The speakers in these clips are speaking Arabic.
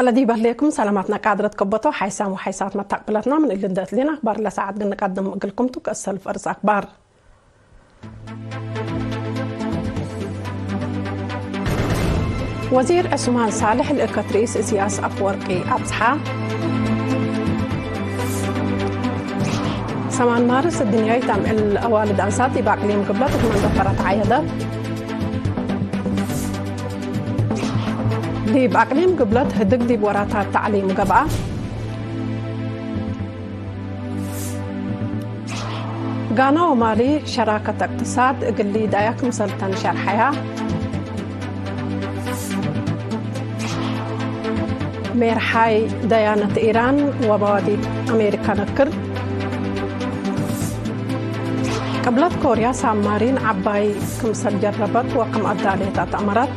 الذي بهليكم سلاماتنا قادرة كبطو حيسام وحيسات ما تقبلتنا من اللي ندات لنا أخبار لساعات نقدم لكم تكسل فرز أخبار. وزير عثمان صالح الإكتريس إسياس أفورقي أبصحة 8 مارس الدنيا يتم الأوالد أنساتي باقليم قبلت من دفرت عيادة دي باقليم قبلت هدق دي بوراتها التعليم قبعة غانا ومالي شراكة اقتصاد اقلي دايك مسلطن شرحيها ميرحاي ديانة إيران وبوادي أمريكا نكر قبلت كوريا سامارين عباي كمسل جربت وكم أداليتات أمرت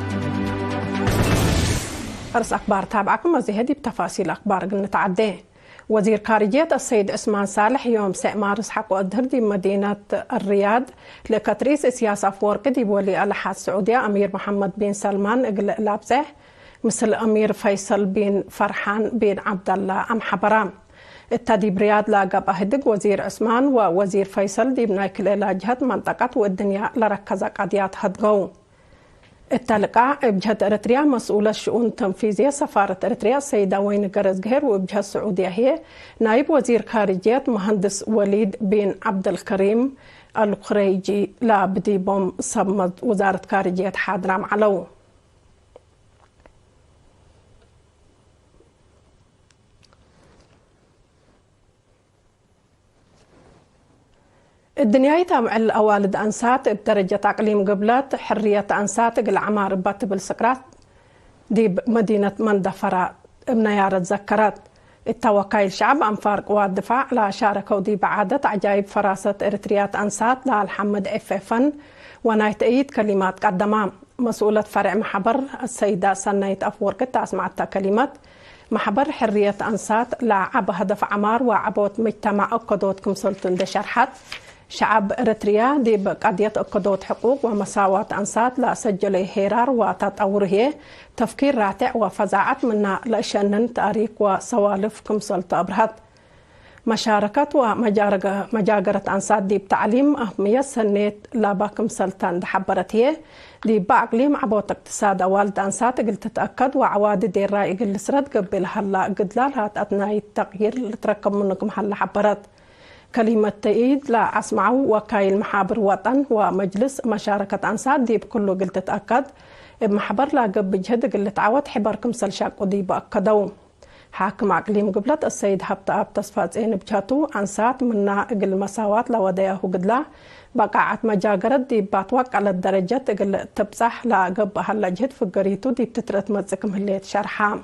أرس أخبار تابعكم وزيهدي بتفاصيل أخبار نتعدي. وزير خارجية السيد عثمان صالح يوم 9 مارس حق أدهر دي مدينة الرياض لكتريس إسياس أفورقي دي بولي الحاد السعودية أمير محمد بن سلمان إقل لابزه مثل أمير فيصل بن فرحان بن عبد الله أم حبرام التدي برياض لاقب أهدق وزير عثمان ووزير فيصل دي بنايك العلاجة منطقة والدنيا لركز قضيات هدقو التلقاء بجهة إريتريا مسؤولة الشؤون التنفيذية سفارة إريتريا السيدة وين قرزقهر وبجهة السعودية هي نائب وزير خارجية مهندس وليد بن عبد الكريم القريجي لا بدي بوم صمد وزارة خارجية حاضرام علو الدنيا يتابع الأوالد أنسات بدرجة أقليم قبلت حرية أنسات العمار باتبل سكرات دي مدينة مندفرة بنيار تذكرت التوكيل شعب أنفار قوات الدفاع لا شاركوا دي بعادة عجائب فراسة إريتريات أنسات لا الحمد عفيفا ونايت أيد كلمات قدما مسؤولة فرع محبر السيدة سنيت أفورقي تسمعت كلمات محبر حرية أنسات لا عب هدف عمار وعبوت مجتمع أقدوت كمسلطن دي شرحت شعب إريتريا دي بقضية أقدوت حقوق ومساواة أنسات لا سجل هيرار وتطوره تفكير راتع وفزاعة منا لأشنن تاريخ وسوالف كمسلط أبرهت مشاركة ومجاجرة أنسات دي بتعليم أهمية سنة لابا كمسلطان دحبرتيه دي باقليم عبوت اقتصاد والد أنسات قل تتأكد وعواد دير رأي قل سرد قبل هلا قدلال هات أثناء التغيير اللي تركب منكم هلا حبرت كلمة تأييد لا أسمعوا وكايل محابر وطن ومجلس مشاركة أنسات دي بكله قل تتأكد بمحبر لا قب جهد قل تعود حبركم سلشاق ودي بأكدوا حاكم أقليم قبلت السيد هبتا تصفات إن بجاتو أنسات منا قل مساوات لوديه قدلا بقعت مجاجرت دي باتوق على الدرجة قل تبصح لا قب هلا جهد فقريتو دي بتترت مزكم هليت شرحام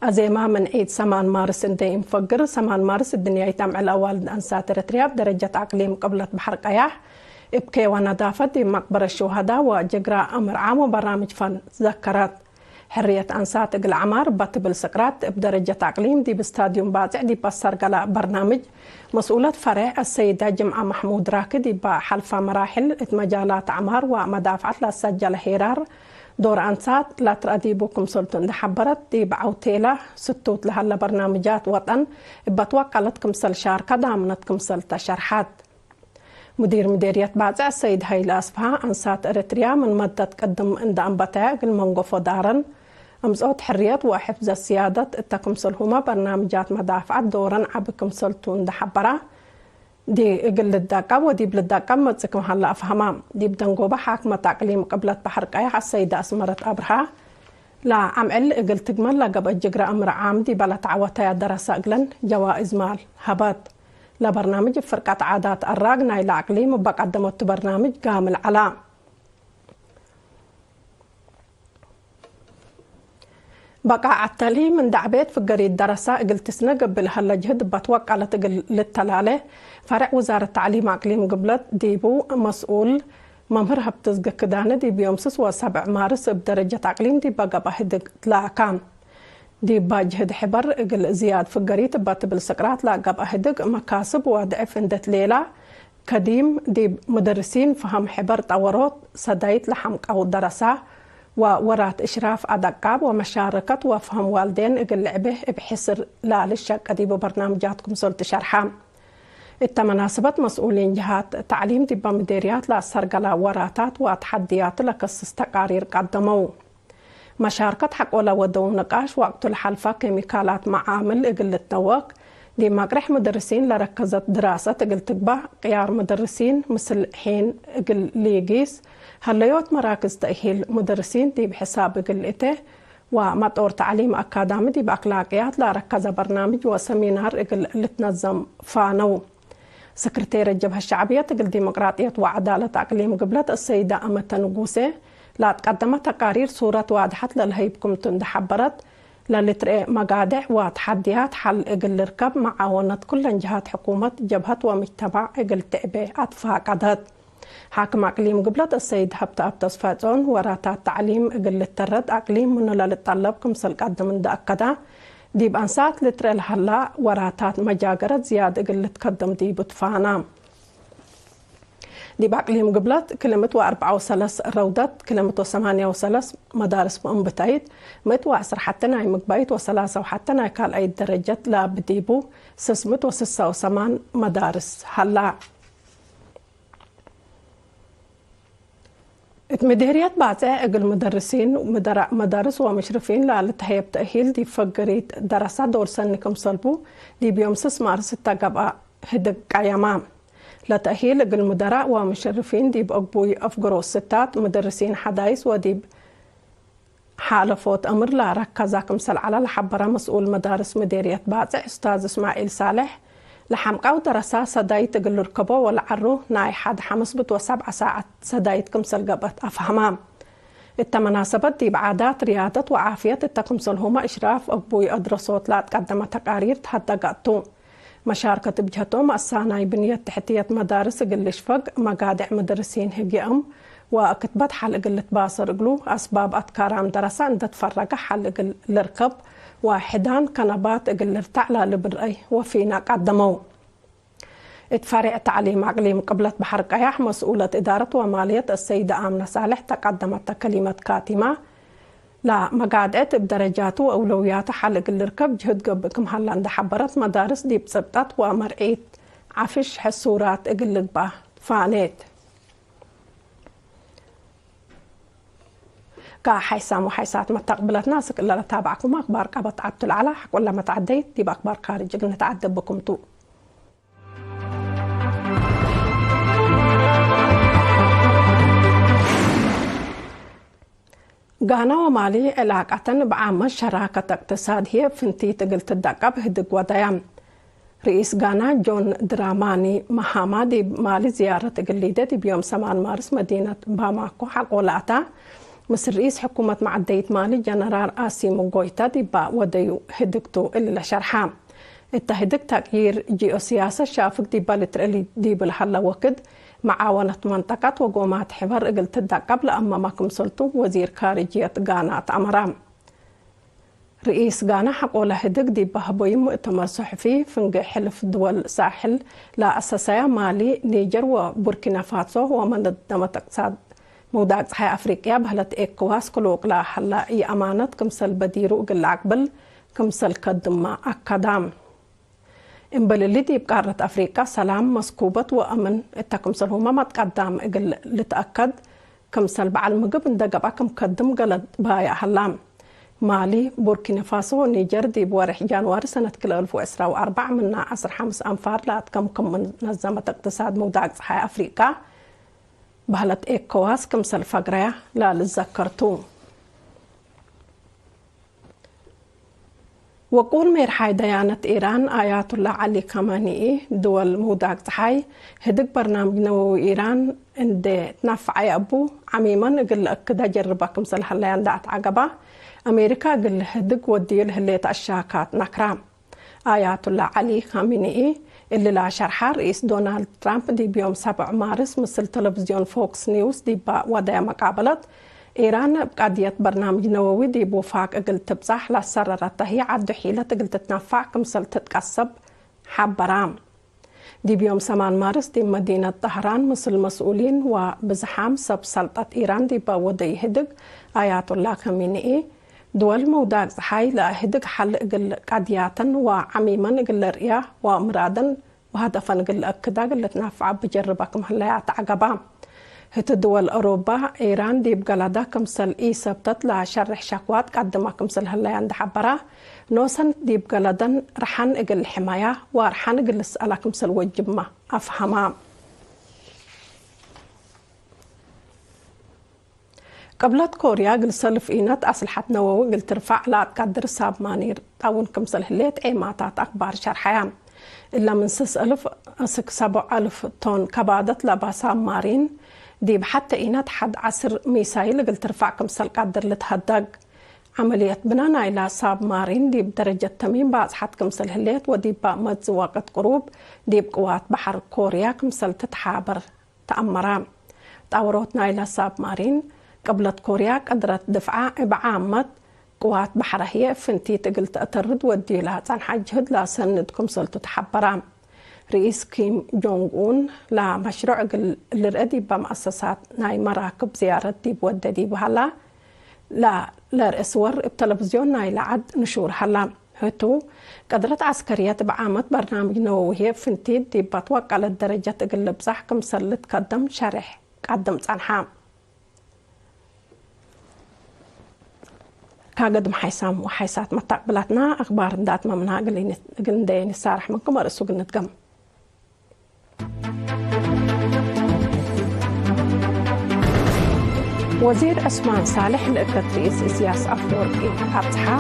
أزيما من عيد 8 مارس اندي مفقر 8 مارس الدنيا يتم على والد أنسات إريتريا بدرجة أقليم قبلت بحر قياح إبكي ونظافة دي مقبرة الشهداء وجقراء أمر عام وبرامج فن ذكرت حرية أنسات العمار باتبل سكرات بدرجة أقليم دي باستاديوم بازع دي بصر قلاء برنامج مسؤولة فرع السيدة جمعة محمود راكد دي بحلفة مراحل مجالات عمار ومدافعة لا سجل هيرار دور أنسات لا تراديبوكم سلطن دحبرت دي بعوتيلة ستوت لهلا برنامجات وطن بتوكلتكم سل شاركة دامنتكم سل تشرحات مدير مديرية بازع السيد هايلا أسفها أنسات إريتريا من مدة تقدم عند أنبتاء المنقف ودارن أمزوت حرية وحفظ السيادة التكمسلهما برنامجات مدافعة دورا عبكم سلطون دحبرة دي قل الدقة ودي بلدقة متسكم هلا أفهمام دي بدنقوبة حاكمة تقليم قبلت بحر قيح السيدة أسمرت أبرها لا عمل قل تقمل لقب الجقرة أمر عام دي بلا تعوتها دراسة قلن جوائز مال هبات لبرنامج فرقة عادات الراقنا إلى أقليم وبقدمت برنامج كامل على بقى عالتالي من دعبيت في قريد دراسة قلت سنة قبل هلا جهد بتوقع للتلالة فرع وزارة التعليم أقليم قبلت ديبو مسؤول ممهرها بتزق كدانة دي بيوم 7 مارس بدرجة أقليم دي بقى بهدق تلاكام دي باجهد حبر قل زياد في قريت باتبل سكرات لا قب أهدق مكاسب وضعف اندت ليلة كديم دي مدرسين فهم حبر طورات سدايت لحمق أو درسة وورات إشراف أدقاب ومشاركة وفهم والدين اللعبة بحسر لا للشك دي ببرنامجاتكم سلط شرحام التمناسبات مسؤولين جهات تعليم دي بمديريات لا سرقلا وراتات وتحديات لكسس تقارير قدموا مشاركة حق ولا ودو نقاش وقت الحلفة كيميكالات معامل اقل التوق دي مقرح مدرسين لركزت دراسة اقل تقبع قيار مدرسين مثل حين اقل ليقيس هليوت مراكز تأهيل مدرسين دي بحساب اقل اته ومطور تعليم أكاديمي دي بأخلاقيات لركز برنامج وسمينار اقل اللي تنظم فانو سكرتير الجبهة الشعبية تقل ديمقراطية وعدالة أقليم قبلت السيدة أمة نقوسة لا تقدمت تقارير صورة واضحة للهيبكم تندحبرت للترئ مقادع وتحديات حل اقل ركب معاونة كل جهات حكومة جبهة ومجتمع اقل تأبي أتفاقدت حاكم أقليم قبلت السيد هبت أبتس فاتون وراتات تعليم اقل الترد أقليم منو للطلبكم سلقاد من دأكدا دي بأنسات لترئ الهلا وراتات مجاقرة زيادة اقل تقدم دي بطفانا دي بأقليم قبلت كلمة 4 رودات كلمة 8 مدارس بأنبتايد 110 حتى ناي مقبايت و3 وحتى ناي كال أي درجات لا بديبو 608 مدارس هلا مديريات بعتها اقل مدرسين مدارس ومشرفين للتهيب تأهيل دي فقريت دراسات دور سنكم صلبو دي بيوم 6 مارس التقبع هدق قيامام لتأهيل المدراء ومشرفين ديب أقبوي أفقروا الستات مدرسين حدايس وديب حالفوت أمر لا ركزاكم سل على لحبرة مسؤول مدارس مديرية باعزة أستاذ إسماعيل صالح لحمقاو درسا سدايت قل ركبو والعرو ناي حد حمصبت و7 ساعات سدايتكم سل قبت أفهمام التمناسبات ديب عادات رياضة وعافية التكمسل هما إشراف أقبوي أدرسوت لا تقدم تقارير حتى قاتو مشاركة بجهتهم الساناي بنية تحتية مدارس قل شفق مقادع مدرسين هجي وكتبت حل قل تباصر قلو أسباب أتكارام دراسة عند تفرق حل قل لركب واحدان كنبات قل ارتعلى لبرأي وفينا قدموا اتفارع تعليم أقليم قبلت بحر قياح مسؤولة إدارة ومالية السيدة آمنة صالح تقدمت كلمة كاتمة لا مقادعت بدرجاته وأولوياته حلق الركب جهد قبكم هلا عند حبرت مدارس دي بسبتات ومرعيت عفش حسورات اقلق به فانيت كا حيسام وحيسات ما تقبلت ناسك إلا لتابعكم أخبار قبط عبد العلا حق ولا ما تعديت دي بأخبار خارج قلنا تعدب بكم تو غانا ومالي علاقة بعامة شراكة اقتصاد هي فنتي تقلت الدقب هدق وديام رئيس غانا جون دراماني مهاما دي مالي زيارة تقليدة دي بيوم 8 مارس مدينة باماكو حق ولاتا مصر رئيس حكومة معدية مالي جنرال آسيمو غويتا دي با وديو هدقتو اللي لشرحام التهدق تغيير جيوسياسة شافك دي بالترالي دي بالحل وقد معاونة منطقة وقومات حبر اقل تدقب لأما ماكم سلطو وزير خارجية غانا أمرام رئيس غانا حقوله هدق دي بهبوي مؤتمر صحفي فنق حلف دول ساحل لا أساسية مالي نيجر وبوركينا فاسو ومنظمة اقتصاد موضوع صحيح أفريقيا بهلت إيكواس كلوك لا حلا إي أمانة كمسل بديرو قل عقبل كمسل قدم أكادام إنبل اللي دي بقارة أفريقيا سلام مسكوبة وأمن التكمسل هما ما تقدم إقل لتأكد كمسل بعلمقب اندقب أكم قدم قلد بايا حلام مالي بوركينا فاسو ونيجر دي بوارح جانوار سنة 2004 من 15 أنفار لاتكم من منظمة اقتصاد موضوع صحيح أفريقيا بهلت إيكواس كمسل فقرية لا للذكرتو وقول ميرحاي ديانة إيران آيات الله علي كماني دول موضوع صحي هدق برنامج نووي إيران عند تنفع أبو عميما قل أكدا جربا كمسل هليان دات عقبا أمريكا قل هدق وديل هليت الشاكات نكرام آيات الله علي كماني اللي لا شرحها رئيس دونالد ترامب دي بيوم 7 مارس مثل تلفزيون فوكس نيوز دي با ودايا مقابلت إيران بقضية برنامج نووي دي بوفاق اقل تبصح لسررتها هي عد حيلة اقل تتنفع كمسل تتقصب حبرام دي بيوم 8 مارس دي مدينة طهران مثل مسؤولين وبزحام سب سلطة إيران دي باودي هدق آيات الله خمينئي دول موداك زحاي لا هدق حل قل قادياتا وعميما قل رئيا ومرادا وهدفا قل أكدا قل تنافع بجربكم هلا عقبا هت دول أوروبا إيران دي بقلدا كمسل إي سبتت لا شرح شكوات قدما كمسل هلا عند حبرا نوسن دي بقلدا رحان اقل الحماية ورحان اقل السألة كمسل وجبما أفهما قبلت كوريا قل سلف إينات أسلحة نووي قل ترفع لا تقدر ساب مانير تاون كمسل هليت إيماتات أخبار شرحيام إلا من 6,000 طن كبادت لباسام مارين دي بحتى إينات حد 10 ميسايل قل ترفع كمسل قدر لتهدق عملية بنانا إلى ساب مارين دي بدرجة تميم بعض حد كمسل هليت ودي بامت زواقت قروب دي بقوات بحر كوريا كمسل تتحابر تأمرا تاوروتنا إلى ساب مارين قبلت كوريا قدرت دفعة بعامة قوات بحر هي فنتي تقل تأترد ودي لها تنحجهد لا سند كمسل تتحبرا رئيس كيم جونغ أون لا مشروع اللي رأدي بمؤسسات ناي مراكب زيارة دي بودة دي بهلا لا رئيسور بتلفزيون ناي لعد نشور هلا هتو قدرت عسكريات بعامة برنامج نووي فنتي دي بتوقع للدرجة تقل بزح كمسل تقدم شرح قدم تنحام كاقد محيسام وحيسات متقبلتنا أخبار دات ممنع قلندين السارح منكم ورسو قلنتقم وزير أسمان صالح لأكد رئيس إسياس أفورقي أبتحا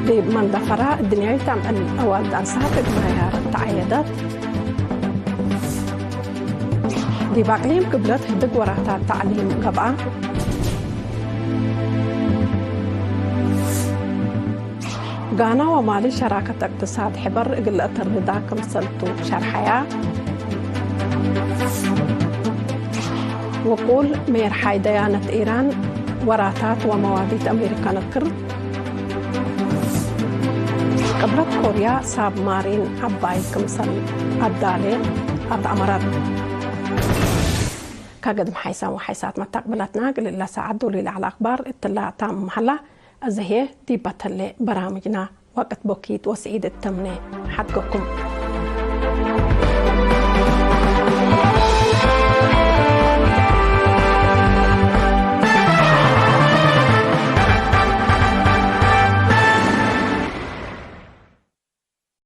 بمن دفراء الدنيا يتم الأوال دانسات بمعيار التعيدات دي باقليم قبلت هدق وراتا تعليم قبعة غانا ومالي شراكة اقتصاد حبر قلة الرضا كمسلتو شرحيا وقول مير حي ديانة إيران وراتات ومواديت أمريكا نكر قبلت كوريا ساب مارين عباي كمسل الدالي أتأمرات كاقد محيسان وحيسات متقبلتنا قل الله ساعدوا لي على أخبار اطلاع تام محلا أزهيه دي بطل برامجنا وقت بوكيت وسعيد التمني حقكم